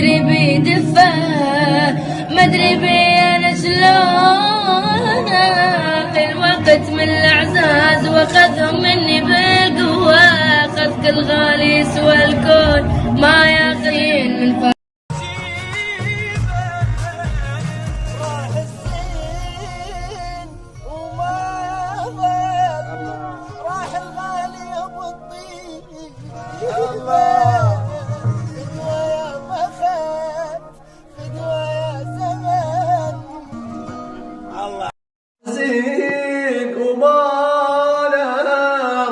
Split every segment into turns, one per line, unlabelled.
مدري بيدفه مدري بي انا شلونه الوقت من الاعزاز واخذهم مني بالقوه اخذ كل غالي سوى الكون ما ياخذين من
زين وماله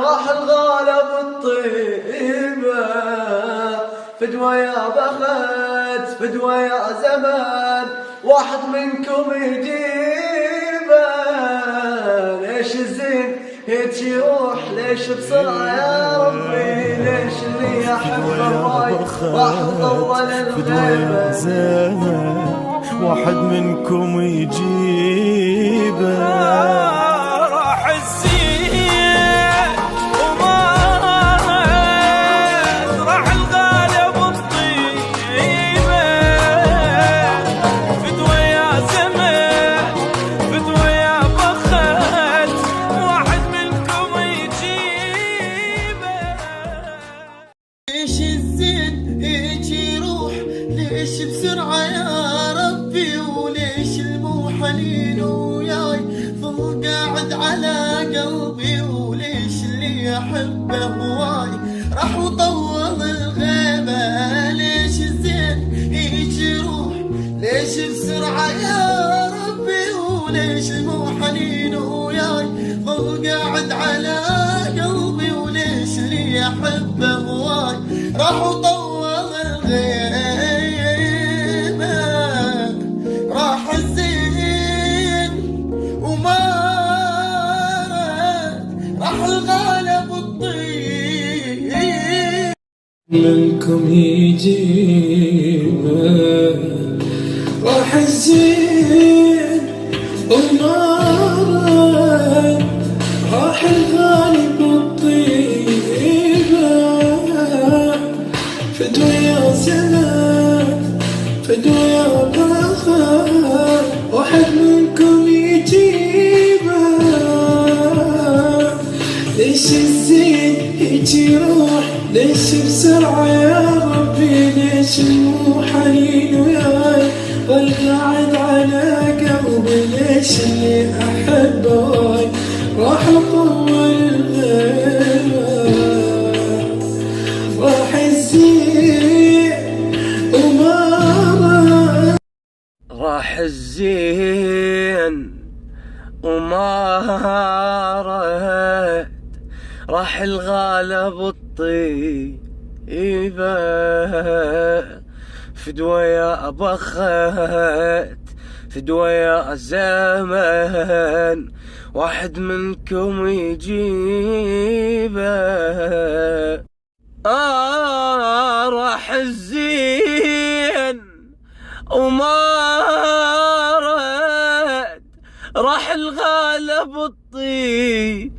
راح الغالي بالطيبة فدوى يا بخت فدوى يا زمان واحد منكم يجيبه ليش الزين هيك يروح ليش بسرعة يا ربي ليش اللي أحبه هواي راح تطول الغيبة
واحد منكم يجيبه
راح الزين وما راح الغالي بالطيبة فدوى يا زمان فدوى يا بخت واحد منكم يجيبه
ليش الزين هيك يروح ليش بسرعة يا ربي وليش المو حنين وياي ظل قاعد على قلبي وليش اللي أحبه هواي راح وطول الغيبة ليش الزين هيك يروح ليش بسرعة يا ربي وليش المو حنين وياي ظل قاعد على قلبي وليش اللي أحبه هواي راح وطول الغيبة راح الزين وما راح الغالب الطيب
منكم يجيبه راح الزين وما راح الغالب الطيبة فدوى يا زمان فدوى يا بخت واحد منكم يجيبه ليش الزين هيك يروح ليش بسرعة يا ربي ليش المو حنين وياي ظل قاعد على قلبي ليش اللي أحبه واي راح أطول الغيبة راح الزين وما
راح الزين وما رد راح الغالب الطيبة فدوى يا بخت فدوى يا زمان واحد منكم يجيبه راح الزين وما رد راح الغالب الطيبة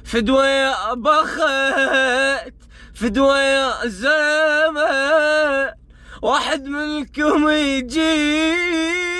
فدوى يا بخت فدوى يا زمان واحد منكم يجيبه